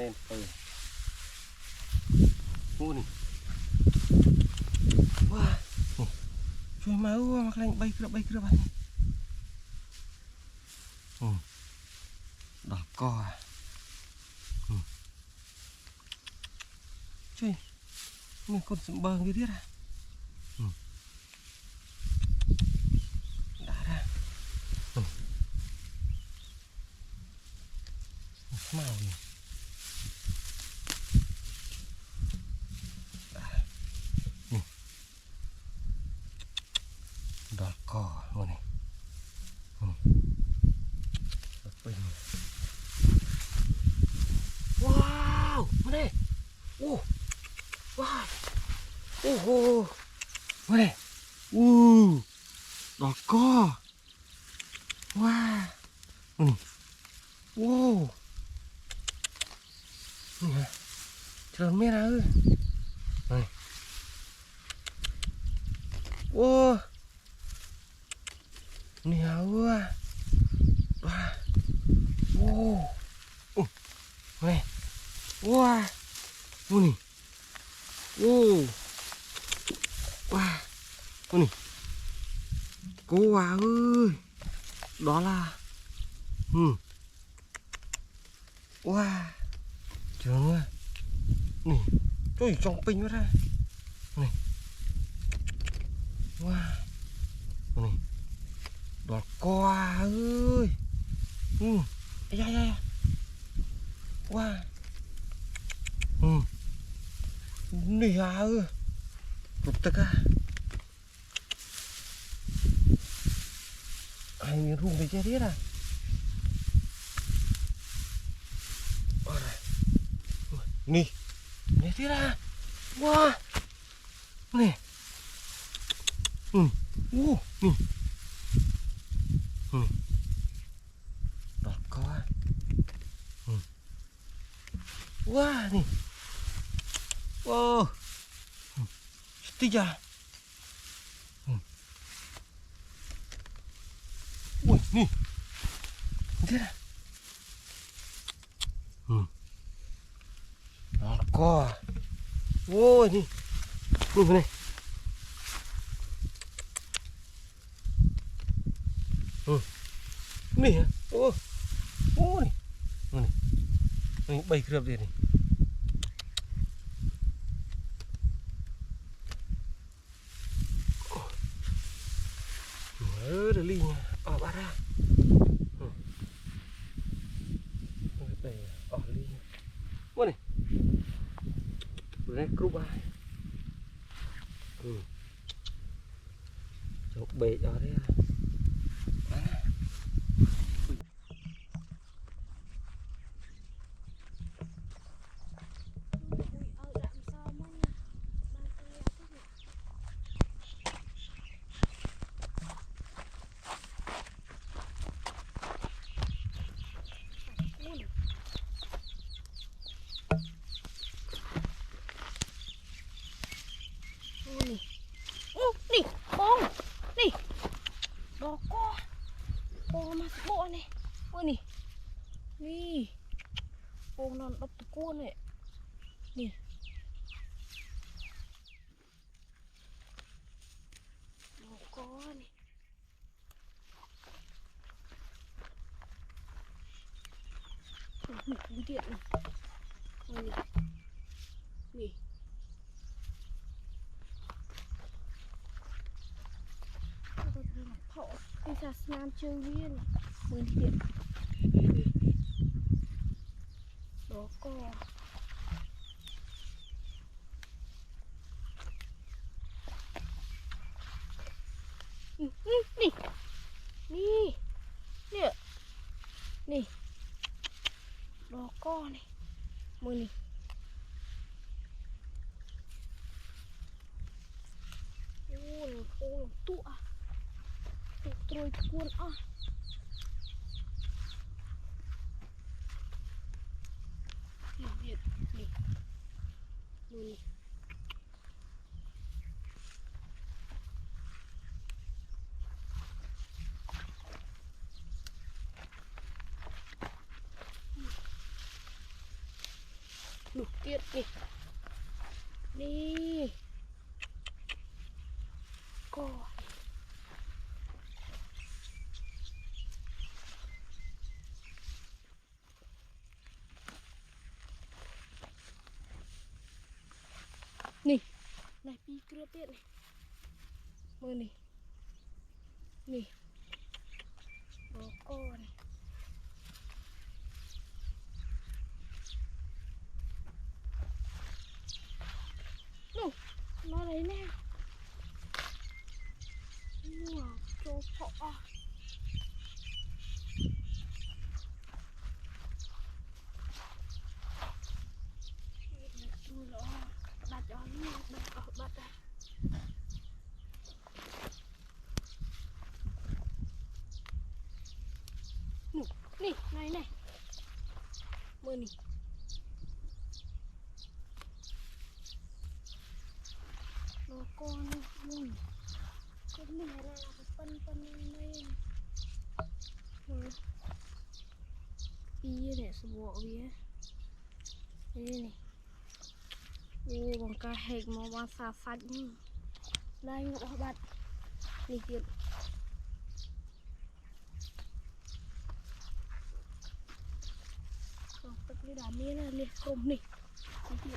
lên mua này wow chui máu mặc lên bay cửa bạn đỏ cò chui mình còn sừng bờ như thế à đã ra màu gì đỏ cò luôn này wow này wow này đỏ cò wow wow tròn mẹ ơi này wow nhiều quá wow này wow này wow wow này cô à ơi đó là wow trường ơi này trời trong pin quá ra này wow này đọt qua ơi da wow nè ơi rụt tất cả ai rung để chơi thế à nè nè thế ra wow nè nè đọt có wow nè wow tí ra ui nè thế ra đọt có ôi nè nhìn này nè ô này bay cửa đây này được ly nha ở ba ra đây ở ly mua này này cúp ai chụp bể ở đây đỏ co mà bộ này ôi nè con non đập cuốn này nè đỏ co này một cú điện này ôi nè họ đi ra nam chơi viên mình điện đó co nè đó co này mình ô tụ trôi cuốn nè nè đi coi nè này pi cưa tiện này mưa nè nè bò co này nè nó đấy nè wow cho phọ đặt cho nó đặt đây nè này này mưa nè nó con mùi cái mì này là phân này này sờ bộ bía đây này ô bằng cá hệt màu vàng xà xanh đây ngộ bạn này tiền tất cái đá mía này liệt cùng này tiền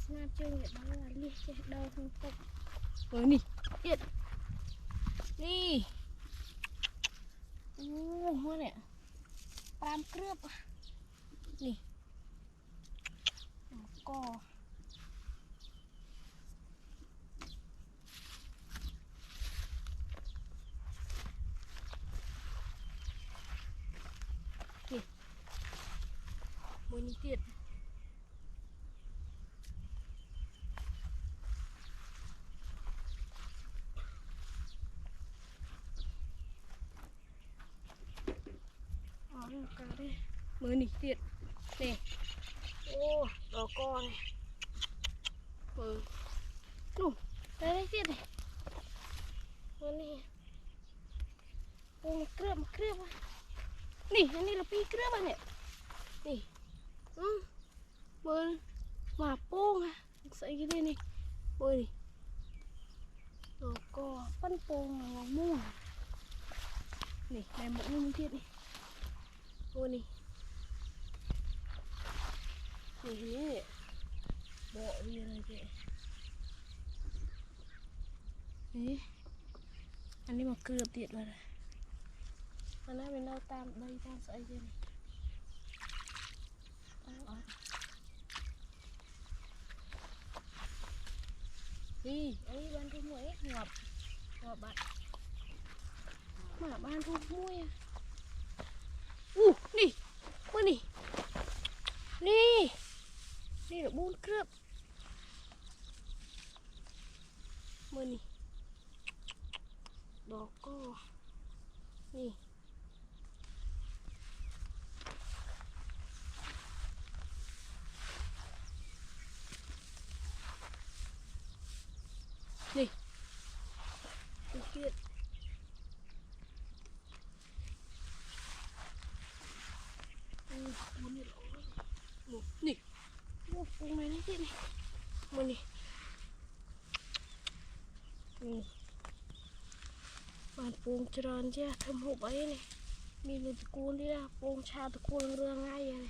Snap chơi vậy đó là liệt chạy đâu không tập với nè điện đi mua nè pram cướp nè cò nè mua nè tiền cá đây mới nỉ tiện nè ô đó co này mới đủ đây đây tiện này mới nè ô một cướp nỉ cái này là pi cướp à nè nỉ mới mà pong à sợi cái đây này mới nỉ đó co phân pong là mua nỉ này một nguyên tiện này ô nè nè bộ đi rồi chị nè anh đi mà cướp tiệt rồi anh ấy mình đâu tam đây tam sợi gì này đi ấy ban thu muối ngọt ngọt bạn mà ban thu muối nè mưa nè nè nè là 4 cướp mưa nè đó co nè nè cái chuyện nè một con này đấy này mưa nè bàn puông tròn chứ thâm hộp ấy này mình được cuốn đi ra puông cha được cuốn rương ngay này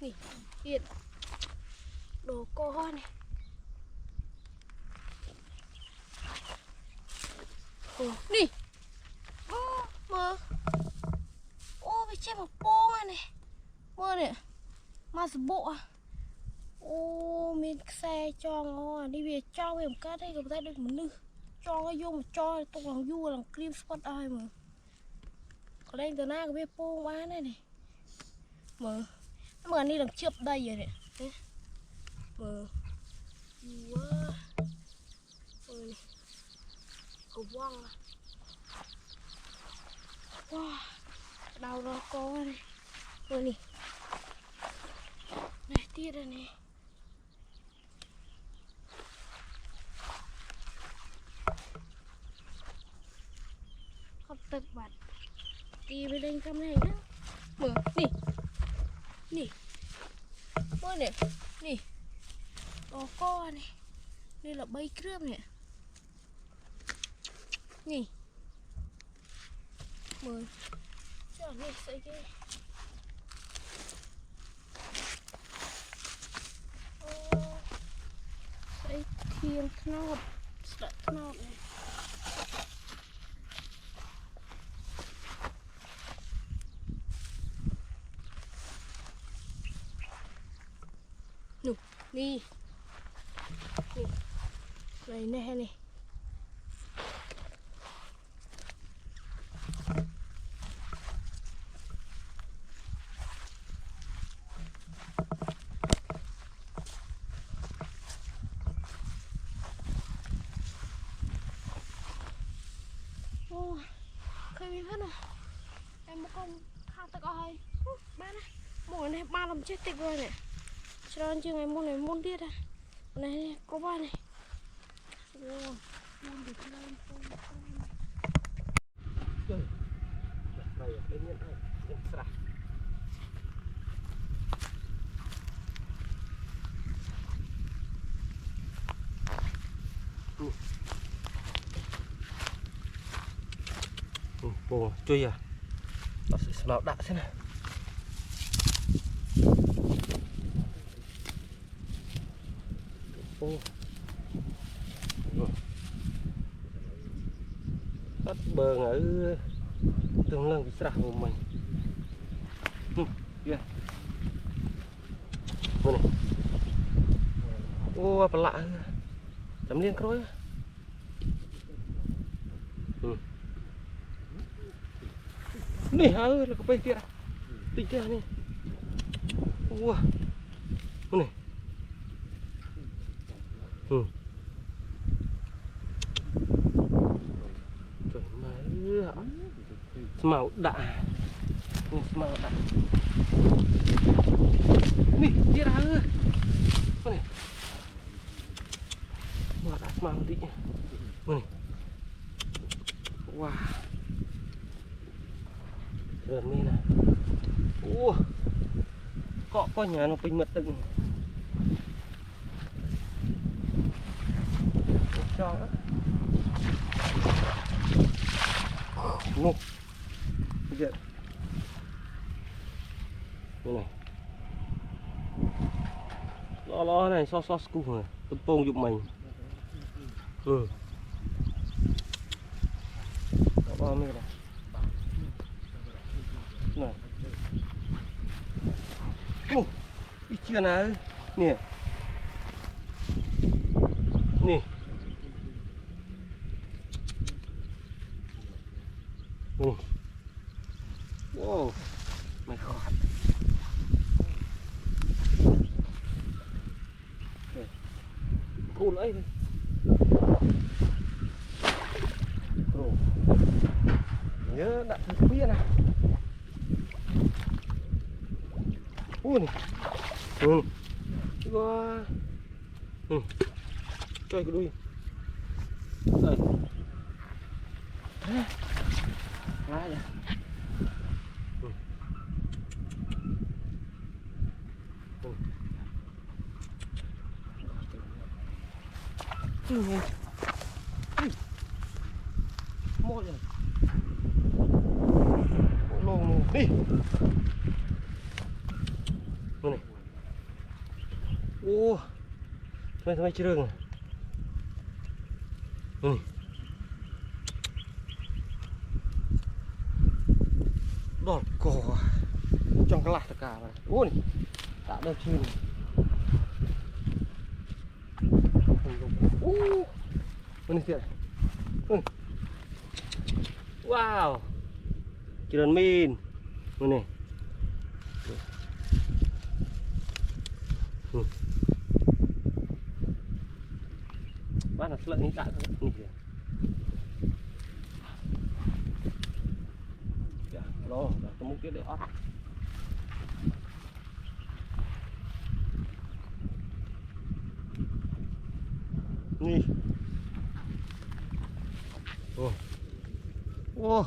nè hiện đồ co này nè mơ ô bị chết một bông này mơ này mà bộ à ô mình xe cho ngon đi về cho về một cái đây người ta được một nư cho cái vô mà cho tôi làm vua làm cream spot ai mà ở đây từ nay có biết bông bán này này mà đi làm chụp đây rồi này mơ wow ôi cầu vong à Wow, đau rồi con này. Rồi nè. Này tiết rồi nè. Không tật bật. Đi với lên cam này đó. Mở, nè. Nè. Mở nè. Nè. Đó con này. Đây là bay cướp nè. Nè. Mở. Cho này xây cái. Xây thiên knop. Sợ knop này. Nụ, đi. Này nè này. Ô, khơi mi hết rồi. Em một con khao tao coi. Ba này, một này ba làm chết tiệt rồi nè. Cho nên chưa ngày môn này môn tiết à. Này có ba này. Wow, môn được lên chơi này cái nhân này nhân sạch bồ chui à nó sẽ màu đạ thế này ô bắt bờ ở tương lưng bị sạch của mình kia này ô apa lạ chấm liên khối nih là có bay kia tinh kia này wow này trời mày màu đạ màu đạ nih dia ra này màu đạ màu đi này wow rợn mi nè có nhà nó bình mật từng cho đó nè bây giờ này lo này so cùng rồi tôi bông giúp mình bao nhiêu này này ít chưa nào nè nè wow mày khó thu lấy đi nhớ đặt thật biết này ui này có chơi cái đuôi đây lá vậy môi rồi lông đi này ô thôi chưa được này đọt cỏ trong cái lạt tất cả này ôi đã được chưa này thiệt wow chưa min này bác là lợi đã này Đó, tôi muốn tiếp để ớt. Nhi. Ô. Ô.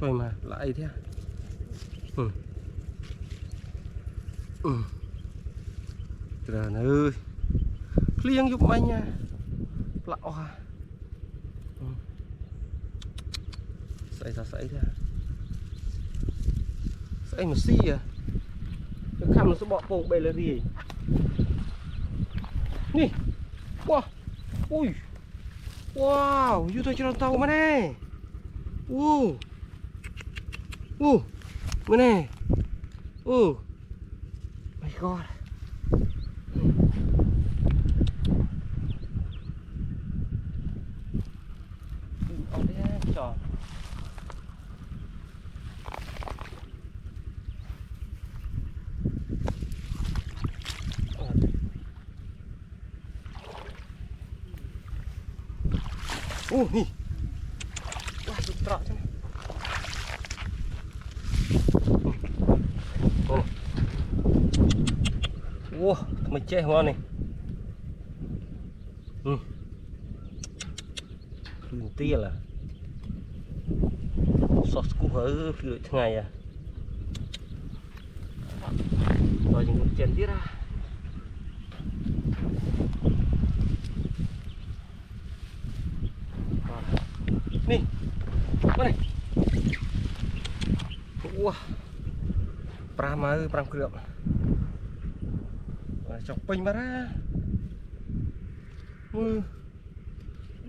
Trời mà, lại thế. Ừ. Ừ. Trời ơi. Liêng giúp anh nha. Lạo à. Ừ. Xảy ra xảy ra. Xảy mà xì à. Cái khăn nó sẽ bỏ bông bê lên gì. Nhi. Wow. Ui. Wow, như tôi chưa tàu mà nè. Mà nè. My God. Ở đây tròn. Nhi. Wah, tôi trọ chứ. Wow, mình chơi ngon này. Tia là sọt cú hở phía ngày à. Rồi những con chèn tiết ra. Nè. Mana này. Wow. Pram krep. Chọc pin mà ra.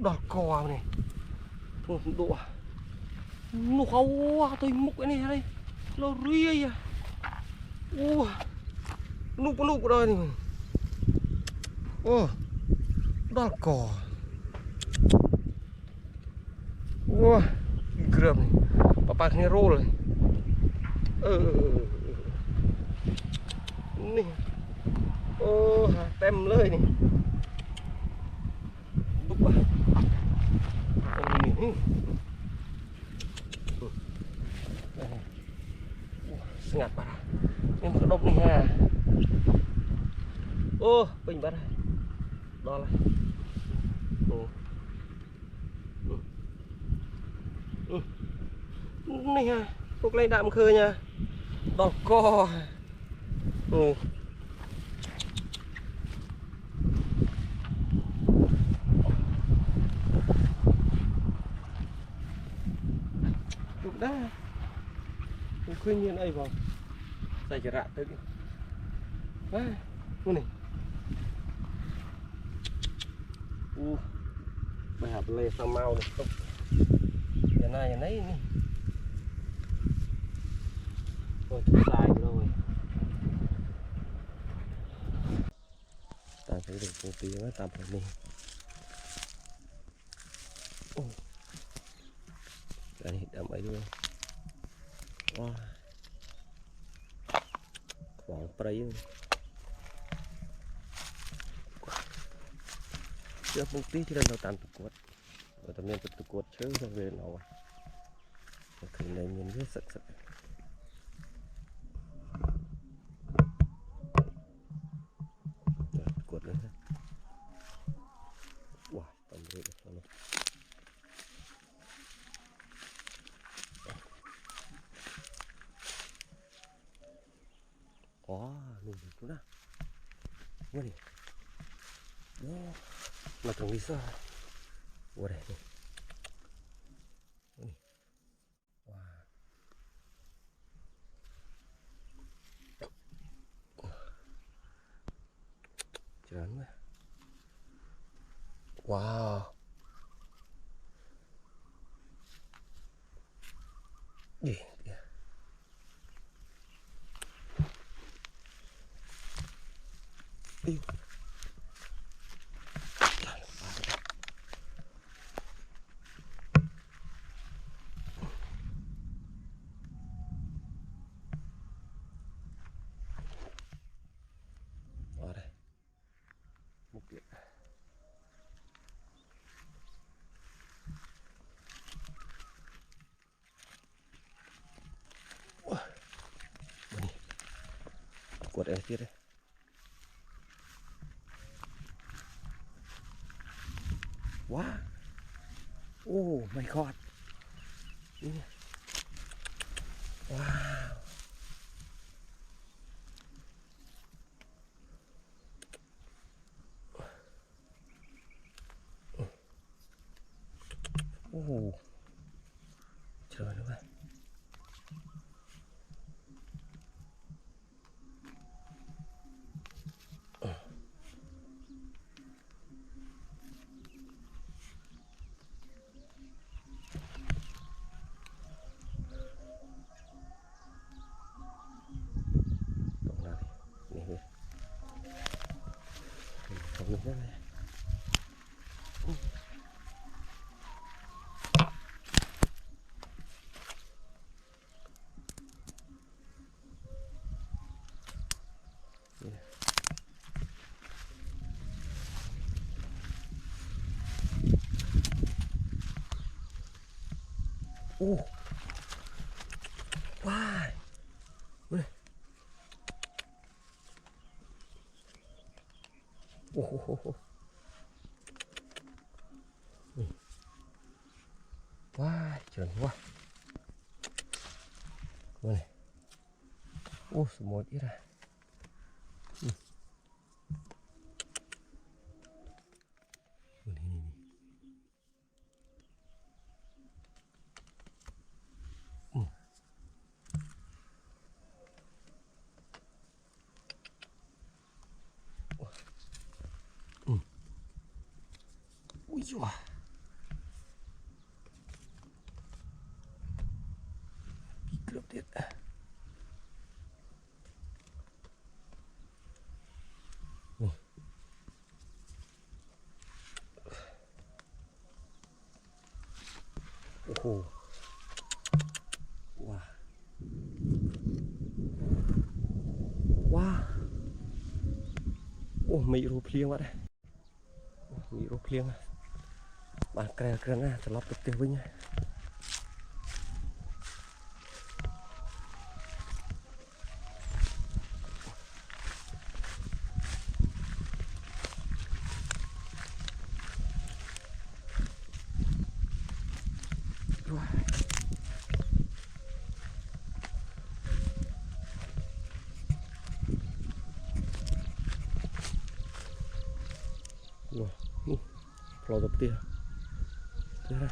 Đọt cò này. Thôi độ. Nó khâu tôi múc cái này đây. Nó ria à. Núp rồi này. Đọt cò. Krep này. Papa cái roll này. Nè. Tem lơi này. Đúc à. Ngạt bà. Em có độc này ha. Bình bắt này. Đó là. Này ha. Lúc lấy đạm khơi nha. Đọt co. Đục đá. Không khuyên nhiên ấy vào. Xài chả rạ tới. Này. Bài học lê sao mau này không. Giờ này nấy. Ôi chút dài rồi. Tạm phải được công ty quá tạm phải đi. Đây đậm ấy luôn. Wow. Khoảng prey luôn. Chưa công ty thì lần đầu tạm tụt cột. Ở tầm miền tụt cột chứ không về nào. Thì này nhìn rất sạch sạch. Cột nữa. Wow, tầm rồi đó. Nunggu itu dah. Ini. Matang bisa. Wadah ini. Wah. Jalan mah. Wow. Ih, dia. Ih. Mungkin. quật ấy tiết đấy wow oh my god wow oh trời nữa bạn không biết này wow ui wow chuẩn quá này ô một ít ra ui dồi cướp tiết oh wow wow ô mỹ rô pliêng vậy đấy mỹ rô pliêng bạn kè kè nè sẽ lắp được tiêu với nhá wow, lo tập tia thế này